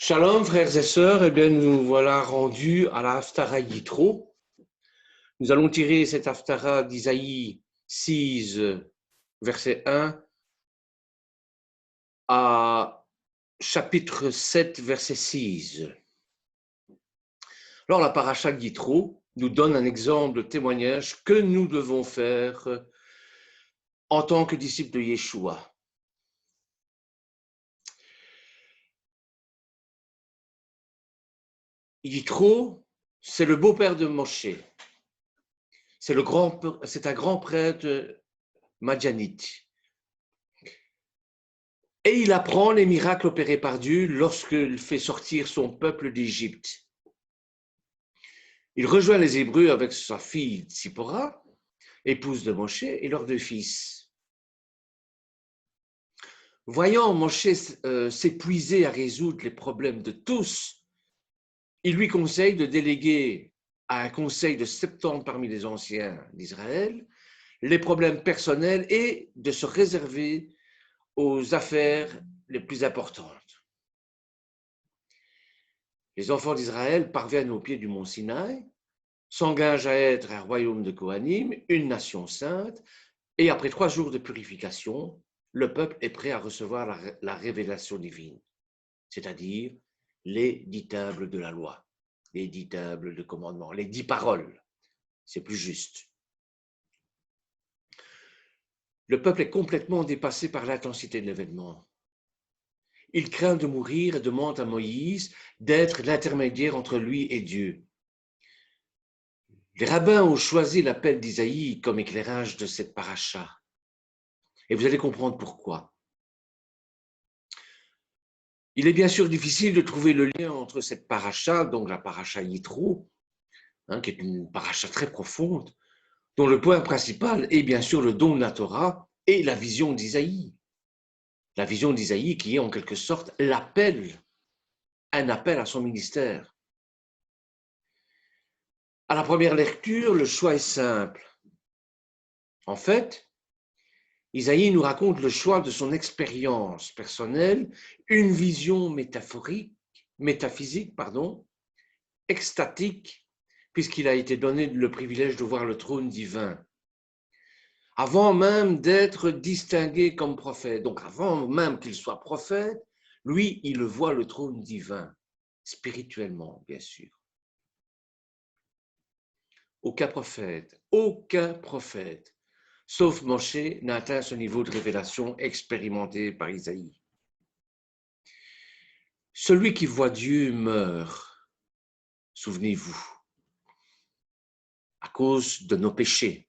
Shalom frères et sœurs, eh bien nous voilà rendus à la Haftara Yitro. Nous allons tirer cette Haftara d'Isaïe 6, verset 1 à chapitre 7, verset 6. Alors la paracha Yitro nous donne un exemple de témoignage que nous devons faire en tant que disciples de Yeshua. Yitro, c'est le beau-père de Moshe. C'est un grand prêtre madianite. Et il apprend les miracles opérés par Dieu lorsqu'il fait sortir son peuple d'Égypte. Il rejoint les Hébreux avec sa fille Tzipora, épouse de Moshe, et leurs deux fils. Voyant Moshe s'épuiser à résoudre les problèmes de tous, il lui conseille de déléguer à un conseil de 70 parmi les anciens d'Israël les problèmes personnels et de se réserver aux affaires les plus importantes. Les enfants d'Israël parviennent au pied du mont Sinaï, s'engagent à être un royaume de Kohanim, une nation sainte, et après 3 jours de purification, le peuple est prêt à recevoir la révélation divine, c'est-à-dire les 10 tables de la loi, les 10 tables de commandement, les 10 paroles, c'est plus juste. Le peuple est complètement dépassé par l'intensité de l'événement. Il craint de mourir et demande à Moïse d'être l'intermédiaire entre lui et Dieu. Les rabbins ont choisi l'appel d'Isaïe comme éclairage de cette paracha. Et vous allez comprendre pourquoi. Il est bien sûr difficile de trouver le lien entre cette paracha, donc la paracha Yitro, qui est une paracha très profonde, dont le point principal est bien sûr le don de la Torah et la vision d'Isaïe. La vision d'Isaïe qui est en quelque sorte un appel à son ministère. À la première lecture, le choix est simple. En fait, Isaïe nous raconte le choix de son expérience personnelle, une vision métaphysique, extatique, puisqu'il a été donné le privilège de voir le trône divin. Avant même d'être distingué comme prophète, donc avant même qu'il soit prophète, lui, il voit le trône divin, spirituellement, bien sûr. Aucun prophète, sauf Moshe, n'a atteint ce niveau de révélation expérimenté par Isaïe. Celui qui voit Dieu meurt, souvenez-vous, à cause de nos péchés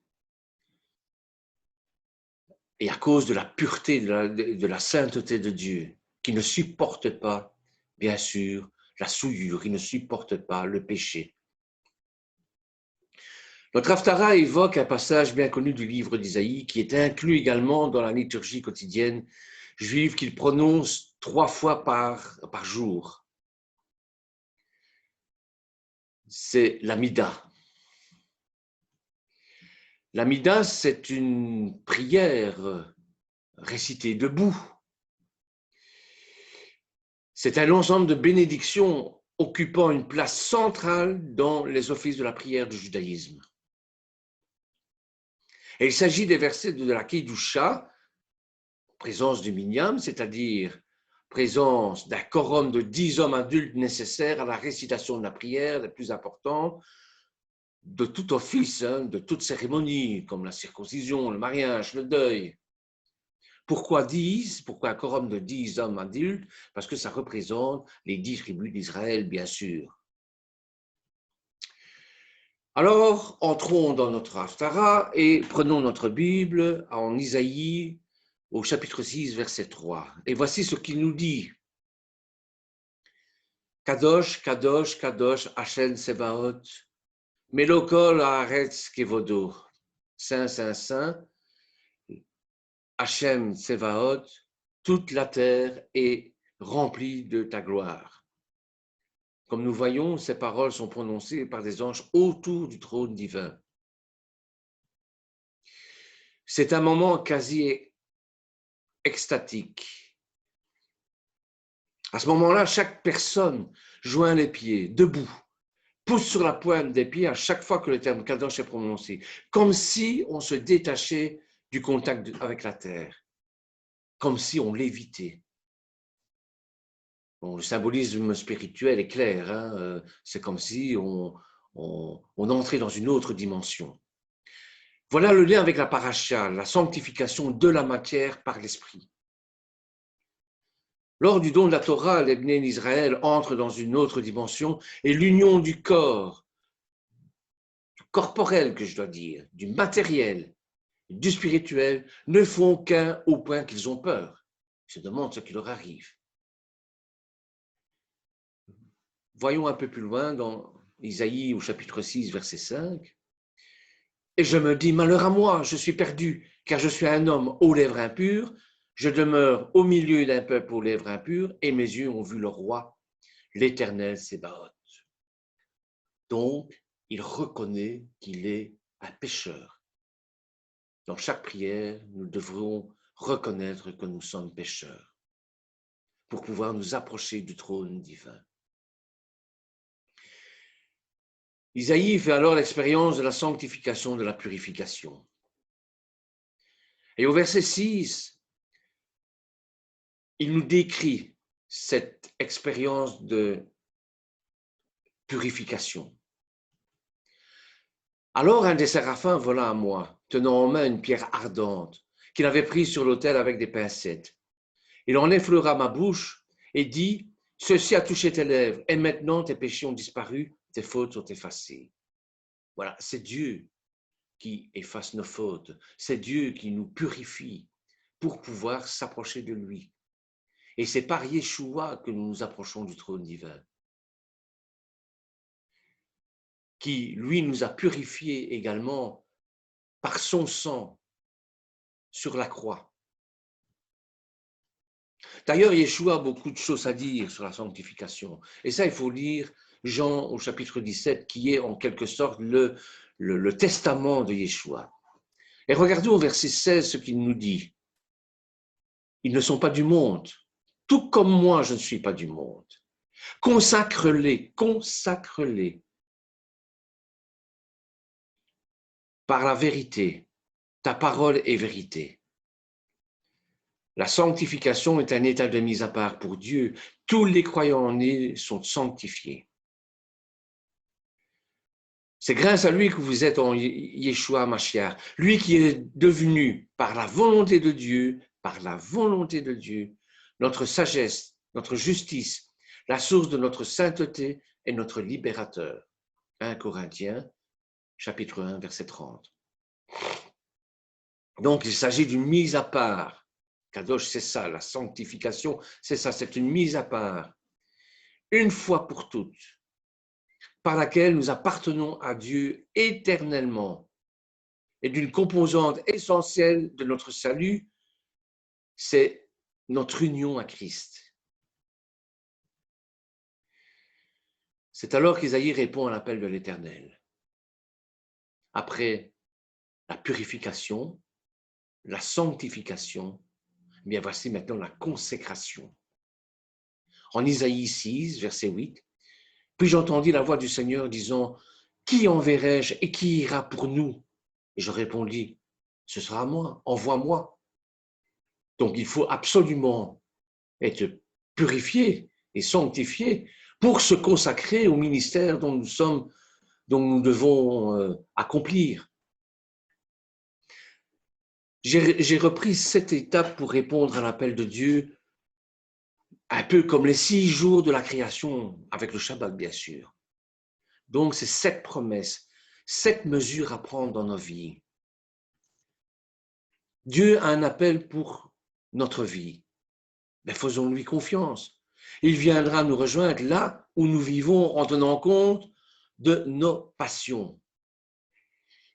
et à cause de la pureté, de la sainteté de Dieu, qui ne supporte pas, bien sûr, la souillure, qui ne supporte pas le péché. Notre Haftara évoque un passage bien connu du livre d'Isaïe qui est inclus également dans la liturgie quotidienne juive qu'il prononce 3 fois par jour. C'est l'Amida. L'Amida, c'est une prière récitée debout. C'est un ensemble de bénédictions occupant une place centrale dans les offices de la prière du judaïsme. Et il s'agit des versets de la Kedusha, présence du Minyan, c'est-à-dire présence d'un quorum de 10 hommes adultes nécessaires à la récitation de la prière la plus importante, de tout office, de toute cérémonie, comme la circoncision, le mariage, le deuil. Pourquoi 10? Pourquoi un quorum de 10 hommes adultes? Parce que ça représente les 10 tribus d'Israël, bien sûr. Alors, entrons dans notre Haftara et prenons notre Bible en Isaïe, au chapitre 6, verset 3. Et voici ce qu'il nous dit. Kadosh, Kadosh, Kadosh, Hashem Sebaot, Melokol Haaretz Kevodo. Saint, Saint, Saint, Hashem Sebaot, toute la terre est remplie de ta gloire. Comme nous voyons, ces paroles sont prononcées par des anges autour du trône divin. C'est un moment quasi extatique. À ce moment-là, chaque personne joint les pieds, debout, pousse sur la pointe des pieds à chaque fois que le terme Kadosh est prononcé, comme si on se détachait du contact avec la terre, comme si on l'évitait. Bon, le symbolisme spirituel est clair, hein, c'est comme si on entrait dans une autre dimension. Voilà le lien avec la paracha, la sanctification de la matière par l'esprit. Lors du don de la Torah, les Bnei d'Israël entrent dans une autre dimension et l'union du corps, du corporel que je dois dire, du matériel, du spirituel, ne font qu'un au point qu'ils ont peur. Ils se demandent ce qui leur arrive. Voyons un peu plus loin dans Isaïe au chapitre 6, verset 5. Et je me dis, malheur à moi, je suis perdu, car je suis un homme aux lèvres impures, je demeure au milieu d'un peuple aux lèvres impures, et mes yeux ont vu le roi, l'Éternel Sébaoth. Donc, il reconnaît qu'il est un pécheur. Dans chaque prière, nous devrons reconnaître que nous sommes pécheurs pour pouvoir nous approcher du trône divin. Isaïe fait alors l'expérience de la sanctification, de la purification. Et au verset 6, il nous décrit cette expérience de purification. Alors un des séraphins vola à moi, tenant en main une pierre ardente qu'il avait prise sur l'autel avec des pincettes. Il en effleura ma bouche et dit, « Ceci a touché tes lèvres, et maintenant tes péchés ont disparu, tes fautes sont effacées. » Voilà, c'est Dieu qui efface nos fautes. C'est Dieu qui nous purifie pour pouvoir s'approcher de lui. Et c'est par Yeshua que nous nous approchons du trône divin, qui, lui, nous a purifiés également par son sang sur la croix. D'ailleurs, Yeshua a beaucoup de choses à dire sur la sanctification. Et ça, il faut lire Jean au chapitre 17, qui est en quelque sorte le testament de Yeshua. Et regardez au verset 16 ce qu'il nous dit. Ils ne sont pas du monde, tout comme moi je ne suis pas du monde. Consacre-les par la vérité. Ta parole est vérité. La sanctification est un état de mise à part pour Dieu. Tous les croyants en lui sont sanctifiés. C'est grâce à lui que vous êtes en Yeshua Mashiach, lui qui est devenu, par la volonté de Dieu, notre sagesse, notre justice, la source de notre sainteté et notre libérateur. 1 Corinthiens, chapitre 1, verset 30. Donc, il s'agit d'une mise à part. Kadosh, c'est ça, la sanctification, c'est ça, c'est une mise à part, une fois pour toutes, par laquelle nous appartenons à Dieu éternellement. Et d'une composante essentielle de notre salut, c'est notre union à Christ. C'est alors qu'Isaïe répond à l'appel de l'Éternel. Après la purification, la sanctification, eh bien voici maintenant la consécration. En Isaïe 6, verset 8, « Puis j'entendis la voix du Seigneur disant, « Qui enverrai-je et qui ira pour nous ?» Et je répondis, « Ce sera moi, envoie-moi. » Donc il faut absolument être purifié et sanctifié pour se consacrer au ministère dont nous devons accomplir. J'ai repris cette étape pour répondre à l'appel de Dieu, un peu comme les 6 jours de la création, avec le Shabbat bien sûr. Donc c'est cette promesse, cette mesure à prendre dans nos vies. Dieu a un appel pour notre vie. Mais faisons-lui confiance. Il viendra nous rejoindre là où nous vivons en tenant compte de nos passions.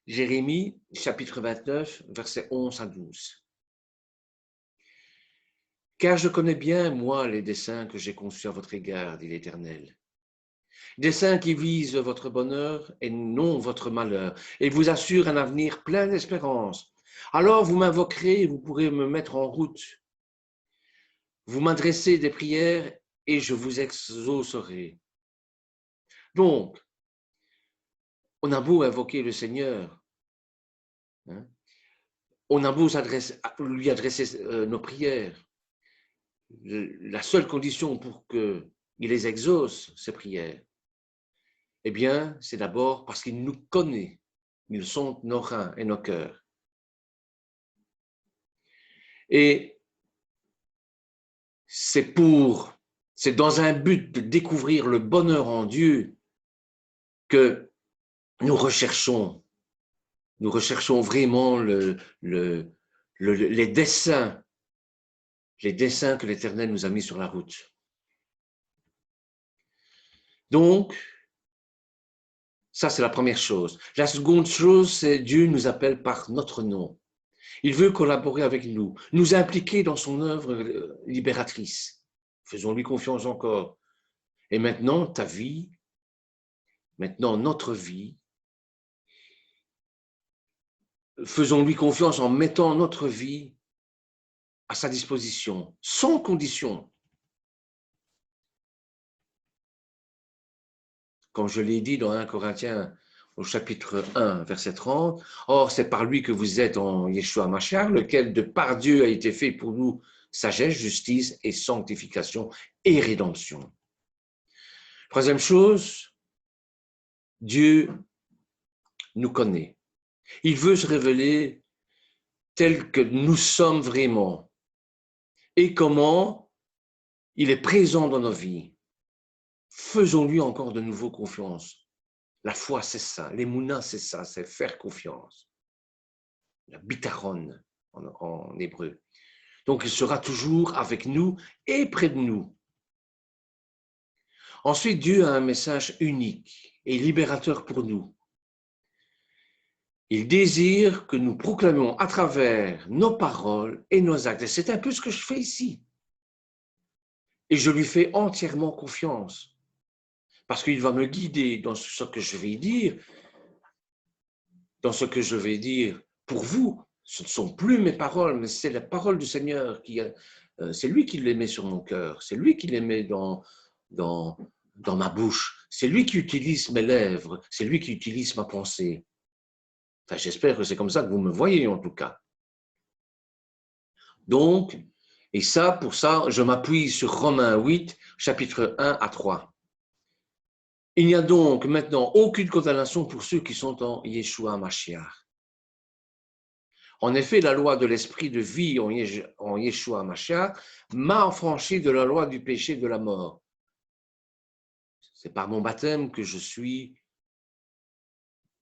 Jérémie, chapitre 29, versets 11 à 12. « Car je connais bien, moi, les desseins que j'ai conçus à votre égard, dit l'Éternel. Desseins qui visent votre bonheur et non votre malheur, et vous assurent un avenir plein d'espérance. Alors vous m'invoquerez et vous pourrez me mettre en route. Vous m'adressez des prières et je vous exaucerai. Donc, on a beau invoquer le Seigneur, hein, on a beau lui adresser nos prières. La seule condition pour qu'il les exauce, ces prières, eh bien, c'est d'abord parce qu'il nous connaît. Ils sont nos reins et nos cœurs. Et c'est dans un but de découvrir le bonheur en Dieu que nous recherchons vraiment les desseins que l'Éternel nous a mis sur la route. Donc, ça, c'est la première chose. La seconde chose, c'est Dieu nous appelle par notre nom. Il veut collaborer avec nous, nous impliquer dans son œuvre libératrice. Faisons-lui confiance encore. Et maintenant, ta vie, maintenant notre vie, faisons-lui confiance en mettant notre vie à sa disposition, sans condition. Comme je l'ai dit dans 1 Corinthiens au chapitre 1, verset 30, « Or, c'est par lui que vous êtes en Yeshua Mashiach, lequel de par Dieu a été fait pour nous sagesse, justice et sanctification et rédemption. » Troisième chose, Dieu nous connaît. Il veut se révéler tel que nous sommes vraiment et comment il est présent dans nos vies. Faisons-lui encore de nouveau confiance. La foi, c'est ça. L'émouna, c'est ça, c'est faire confiance. La bitaron en hébreu. Donc, il sera toujours avec nous et près de nous. Ensuite, Dieu a un message unique et libérateur pour nous. Il désire que nous proclamions à travers nos paroles et nos actes. Et c'est un peu ce que je fais ici. Et je lui fais entièrement confiance. Parce qu'il va me guider dans ce que je vais dire. Dans ce que je vais dire pour vous. Ce ne sont plus mes paroles, mais c'est la parole du Seigneur. C'est lui qui les met sur mon cœur. C'est lui qui les met dans ma bouche. C'est lui qui utilise mes lèvres. C'est lui qui utilise ma pensée. Enfin, j'espère que c'est comme ça que vous me voyez en tout cas. Donc, et ça, pour ça, je m'appuie sur Romains 8, chapitre 1 à 3. Il n'y a donc maintenant aucune condamnation pour ceux qui sont en Yeshua Mashiach. En effet, la loi de l'esprit de vie en Yeshua Mashiach m'a affranchi de la loi du péché et de la mort. C'est par mon baptême que je suis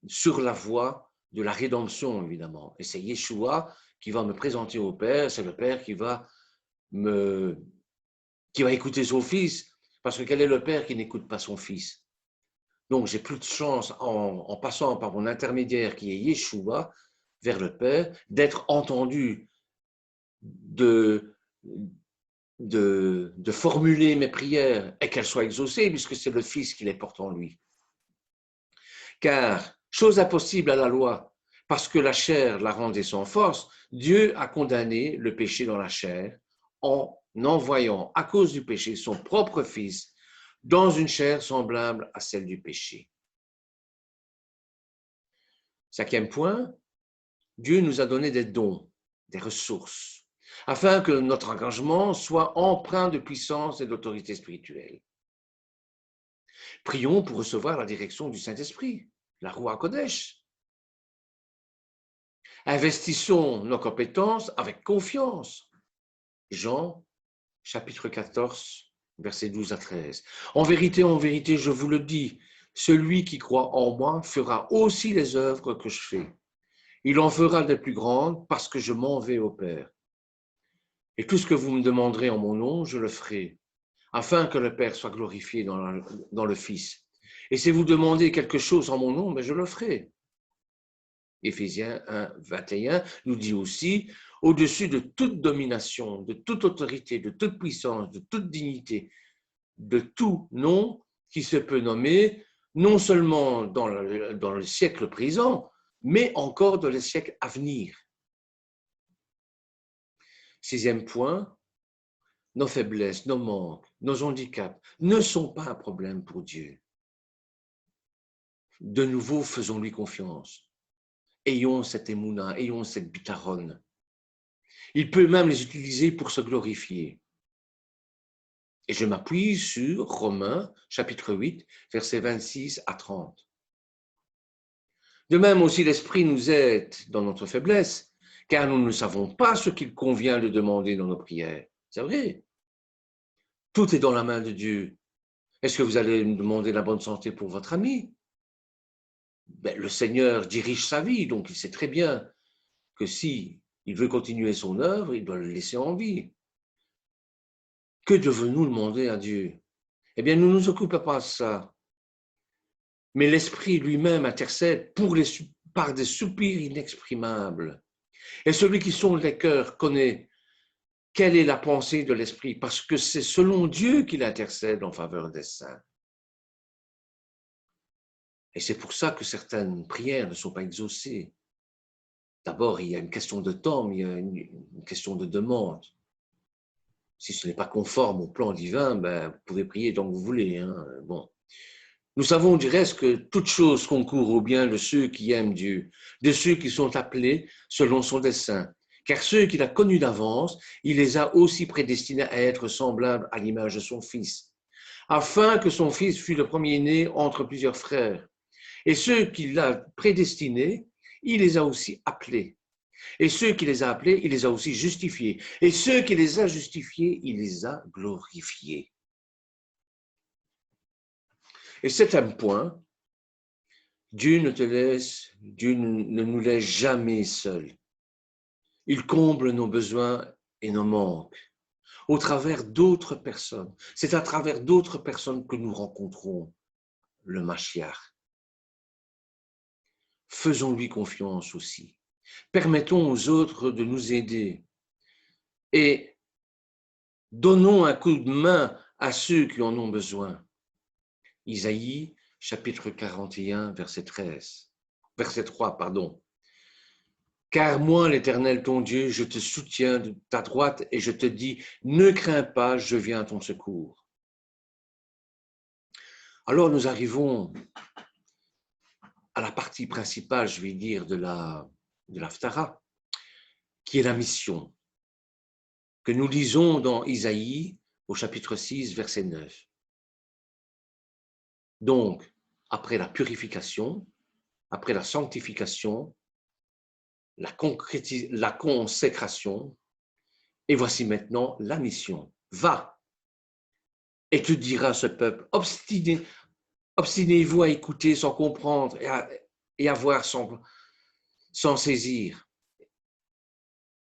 sur la voie de la rédemption, évidemment. Et c'est Yeshua qui va me présenter au Père, c'est le Père qui va écouter son Fils, parce que quel est le Père qui n'écoute pas son Fils? Donc, j'ai plus de chance, en passant par mon intermédiaire qui est Yeshua, vers le Père, d'être entendu, de formuler mes prières et qu'elles soient exaucées, puisque c'est le Fils qui les porte en lui. Car, chose impossible à la loi, parce que la chair la rendait sans force, Dieu a condamné le péché dans la chair en envoyant, à cause du péché, son propre Fils dans une chair semblable à celle du péché. Cinquième point, Dieu nous a donné des dons, des ressources, afin que notre engagement soit empreint de puissance et d'autorité spirituelle. Prions pour recevoir la direction du Saint-Esprit, la Roua Kodesh. Investissons nos compétences avec confiance. Jean, chapitre 14, versets 12 à 13. En vérité, je vous le dis, celui qui croit en moi fera aussi les œuvres que je fais. Il en fera des plus grandes parce que je m'en vais au Père. Et tout ce que vous me demanderez en mon nom, je le ferai, afin que le Père soit glorifié dans le Fils. Et si vous demandez quelque chose en mon nom, ben je le ferai. Éphésiens 1, 21 nous dit aussi, au-dessus de toute domination, de toute autorité, de toute puissance, de toute dignité, de tout nom qui se peut nommer, non seulement dans le siècle présent, mais encore dans les siècles à venir. Sixième point, nos faiblesses, nos manques, nos handicaps ne sont pas un problème pour Dieu. De nouveau, faisons-lui confiance. Ayons cette émouna, ayons cette bitaronne. Il peut même les utiliser pour se glorifier. Et je m'appuie sur Romains, chapitre 8, versets 26 à 30. De même aussi, l'Esprit nous aide dans notre faiblesse, car nous ne savons pas ce qu'il convient de demander dans nos prières. C'est vrai. Tout est dans la main de Dieu. Est-ce que vous allez me demander la bonne santé pour votre ami? Le Seigneur dirige sa vie, donc il sait très bien que si il veut continuer son œuvre, il doit le laisser en vie. Que devons-nous demander à Dieu? Eh bien, nous ne nous occupons pas de ça. Mais l'Esprit lui-même intercède par des soupirs inexprimables. Et celui qui sonde les cœurs connaît quelle est la pensée de l'Esprit, parce que c'est selon Dieu qu'il intercède en faveur des saints. Et c'est pour ça que certaines prières ne sont pas exaucées. D'abord, il y a une question de temps, mais il y a une question de demande. Si ce n'est pas conforme au plan divin, vous pouvez prier tant que vous voulez. Hein. Bon. Nous savons du reste que toute chose concourt au bien de ceux qui aiment Dieu, de ceux qui sont appelés selon son dessein. Car ceux qu'il a connus d'avance, il les a aussi prédestinés à être semblables à l'image de son Fils, afin que son Fils fût le premier-né entre plusieurs frères. Et ceux qu'il a prédestinés, il les a aussi appelés. Et ceux qui les a appelés, il les a aussi justifiés. Et ceux qui les a justifiés, il les a glorifiés. Et c'est un point, Dieu ne nous laisse jamais seuls. Il comble nos besoins et nos manques au travers d'autres personnes. C'est à travers d'autres personnes que nous rencontrons le Mashiach. Faisons-lui confiance aussi. Permettons aux autres de nous aider et donnons un coup de main à ceux qui en ont besoin. Isaïe, chapitre 41, verset 3. Car moi, l'Éternel, ton Dieu, je te soutiens de ta droite et je te dis, ne crains pas, je viens à ton secours. Alors nous arrivons à la partie principale, je vais dire, de l'Haftara, qui est la mission, que nous lisons dans Isaïe au chapitre 6, verset 9. Donc, après la purification, après la sanctification, la consécration, et voici maintenant la mission. Va, et tu diras à ce peuple, obstinez-vous à écouter sans comprendre et à voir sans saisir.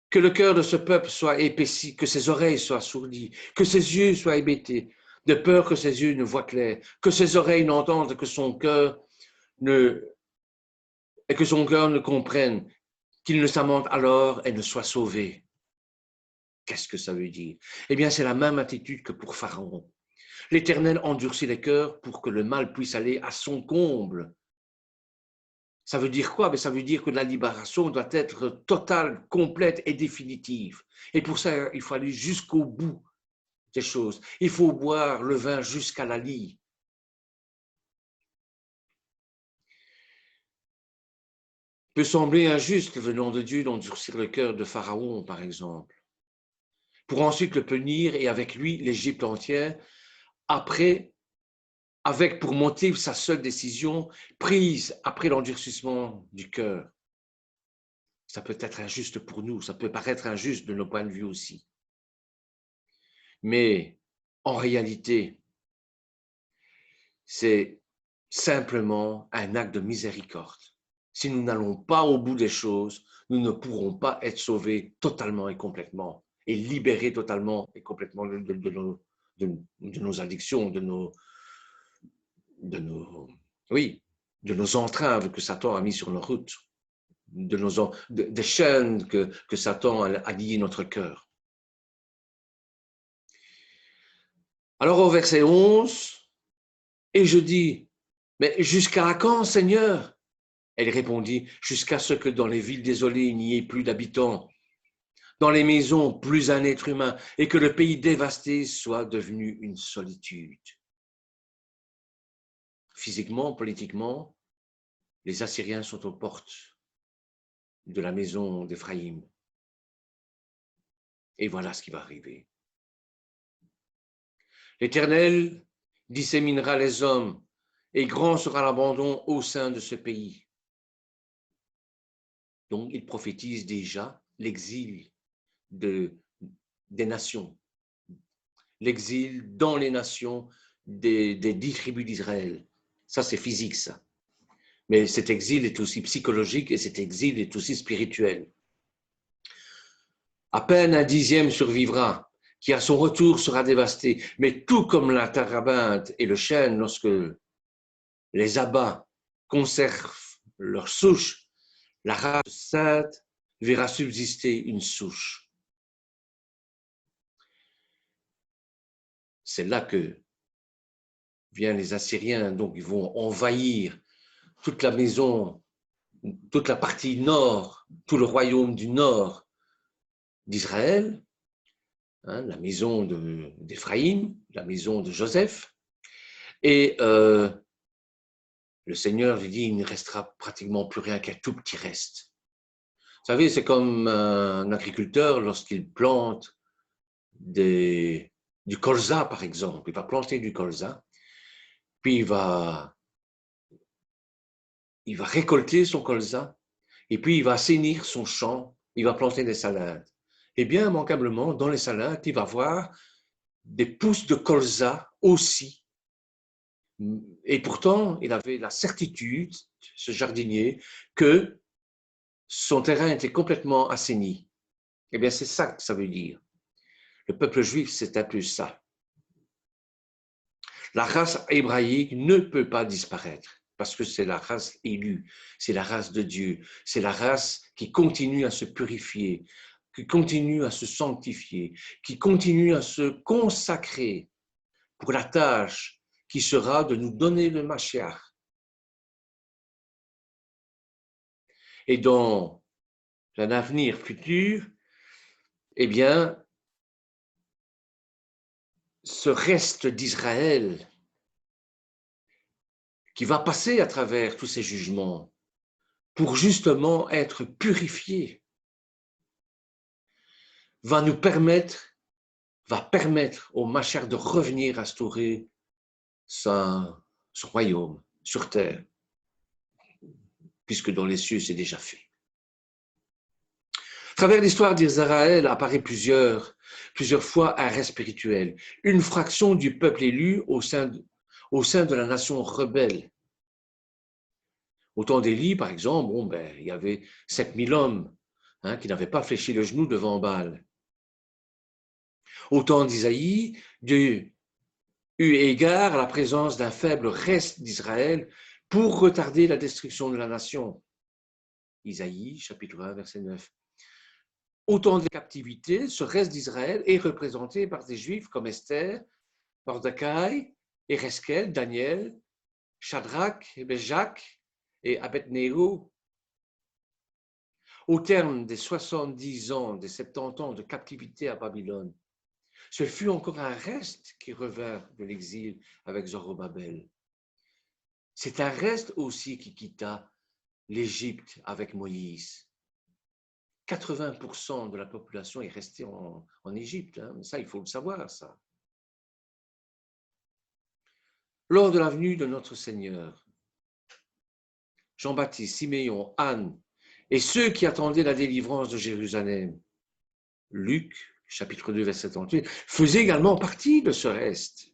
Que le cœur de ce peuple soit épaissi, que ses oreilles soient sourdies, que ses yeux soient hébétés, de peur que ses yeux ne voient clair, que ses oreilles n'entendent, que son cœur ne comprenne, qu'il ne s'amende alors et ne soit sauvé. Qu'est-ce que ça veut dire? Eh bien, c'est la même attitude que pour Pharaon. L'Éternel endurcit les cœurs pour que le mal puisse aller à son comble. Ça veut dire quoi? Ça veut dire que la libération doit être totale, complète et définitive. Et pour ça, il faut aller jusqu'au bout des choses. Il faut boire le vin jusqu'à la lie. Il peut sembler injuste venant de Dieu d'endurcir le cœur de Pharaon, par exemple, pour ensuite le punir et avec lui l'Égypte entière, avec pour motif sa seule décision prise après l'endurcissement du cœur. Ça peut être injuste pour nous, ça peut paraître injuste de nos points de vue aussi. Mais en réalité, c'est simplement un acte de miséricorde. Si nous n'allons pas au bout des choses, nous ne pourrons pas être sauvés totalement et complètement et libérés totalement et complètement de nos addictions, de nos entraves que Satan a mis sur nos routes, des chaînes que Satan a liées notre cœur. Alors au verset 11, et je dis, mais jusqu'à quand, Seigneur? Elle répondit, jusqu'à ce que dans les villes désolées, il n'y ait plus d'habitants, dans les maisons plus un être humain, et que le pays dévasté soit devenu une solitude. Physiquement, politiquement, les Assyriens sont aux portes de la maison d'Éphraïm. Et voilà ce qui va arriver. L'Éternel disséminera les hommes, et grand sera l'abandon au sein de ce pays. Donc, il prophétise déjà l'exil des nations, l'exil dans les nations des 10 tribus d'Israël. Ça, c'est physique, ça. Mais cet exil est aussi psychologique et cet exil est aussi spirituel. À peine un dixième survivra, qui à son retour sera dévasté. Mais tout comme la terebinthe et le chêne, lorsque les abats conservent leur souche, la race sainte verra subsister une souche. C'est là que viennent les Assyriens, donc ils vont envahir toute la maison, toute la partie nord, tout le royaume du nord d'Israël, hein, la maison d'Éphraïm, la maison de Joseph, et le Seigneur lui dit, il ne restera pratiquement plus rien qu'un tout petit reste. Vous savez, c'est comme un agriculteur lorsqu'il plante du colza, par exemple. Il va planter du colza, puis il va récolter son colza, et puis il va assainir son champ, il va planter des salades. Et bien, immanquablement, dans les salades, il va voir des pousses de colza aussi. Et pourtant, il avait la certitude, ce jardinier, que son terrain était complètement assaini. Eh bien, c'est ça que ça veut dire. Le peuple juif, c'est un peu ça. La race hébraïque ne peut pas disparaître parce que c'est la race élue, c'est la race de Dieu, c'est la race qui continue à se purifier, qui continue à se sanctifier, qui continue à se consacrer pour la tâche qui sera de nous donner le Mashiach. Et dans un avenir futur, eh bien, ce reste d'Israël qui va passer à travers tous ces jugements pour justement être purifié, va permettre au Mashiach de revenir instaurer son royaume sur terre, puisque dans les cieux, c'est déjà fait. À travers l'histoire d'Israël apparaît plusieurs fois un reste spirituel, une fraction du peuple élu au sein de la nation rebelle. Au temps d'Élie, par exemple, il y avait 7000 hommes qui n'avaient pas fléchi le genou devant Baal. Au temps d'Isaïe, Dieu eut égard à la présence d'un faible reste d'Israël pour retarder la destruction de la nation. Isaïe, chapitre 1, verset 9. Au temps de la captivité, ce reste d'Israël est représenté par des Juifs comme Esther, Mordecai, Ereskel, Daniel, Shadrach, Béjach et Abednego. Au terme des 70 ans, des 70 ans de captivité à Babylone, ce fut encore un reste qui revint de l'exil avec Zorobabel. C'est un reste aussi qui quitta l'Égypte avec Moïse. 80% de la population est restée en Égypte. Ça, il faut le savoir, ça. Lors de la venue de notre Seigneur, Jean-Baptiste, Siméon, Anne et ceux qui attendaient la délivrance de Jérusalem, Luc, chapitre 2, verset 38, faisaient également partie de ce reste.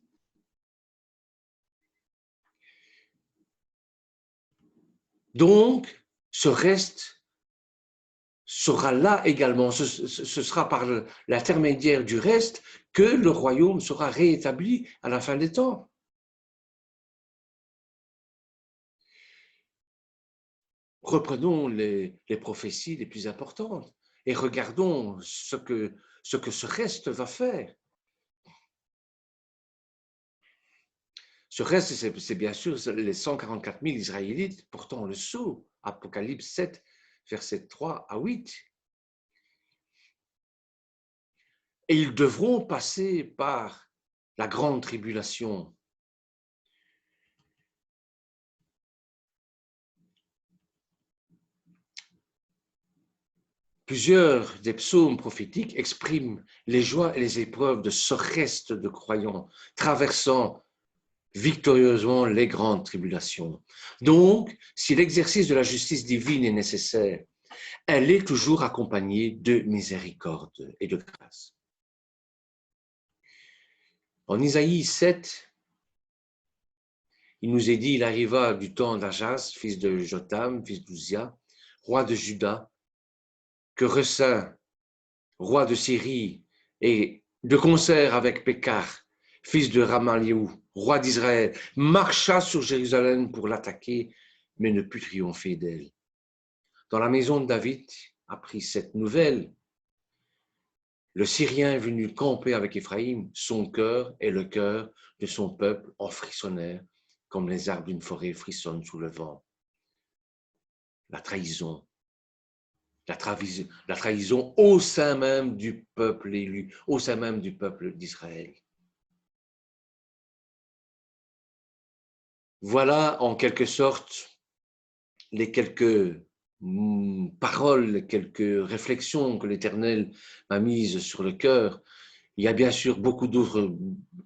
Donc, ce reste sera là également. Ce sera par l'intermédiaire du reste que le royaume sera réétabli à la fin des temps. Reprenons les prophéties les plus importantes et regardons ce que ce reste va faire. Ce reste, c'est bien sûr les 144 000 Israélites portant le sceau, Apocalypse 7, versets 3 à 8. et ils devront passer par la grande tribulation. Plusieurs des psaumes prophétiques expriment les joies et les épreuves de ce reste de croyants traversant victorieusement les grandes tribulations. Donc, si l'exercice de la justice divine est nécessaire, elle est toujours accompagnée de miséricorde et de grâce. En Isaïe 7, il nous est dit, il arriva du temps d'Achaz, fils de Jotham, fils d'Uzia, roi de Juda, que Ressin, roi de Syrie, et de concert avec Pékar, fils de Ramaliou, roi d'Israël, marcha sur Jérusalem pour l'attaquer, mais ne put triompher d'elle. Dans la maison de David, apprit cette nouvelle, le Syrien venu camper avec Éphraïm, son cœur et le cœur de son peuple en frissonnèrent, comme les arbres d'une forêt frissonnent sous le vent. La trahison, la trahison au sein même du peuple élu, au sein même du peuple d'Israël. Voilà en quelque sorte les quelques paroles, les quelques réflexions que l'Éternel m'a mises sur le cœur. Il y a bien sûr beaucoup d'autres,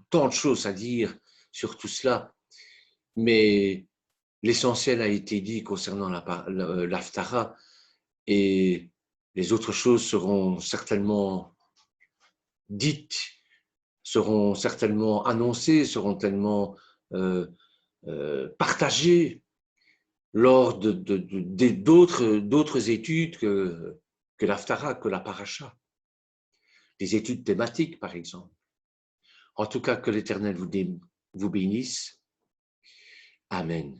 tant de choses à dire sur tout cela, mais l'essentiel a été dit concernant l'Haftara et les autres choses seront certainement dites, seront certainement annoncées, seront tellement partagées lors d'autres études que l'Haftara, que la Paracha, des études thématiques par exemple. En tout cas, que l'Éternel vous bénisse. Amen.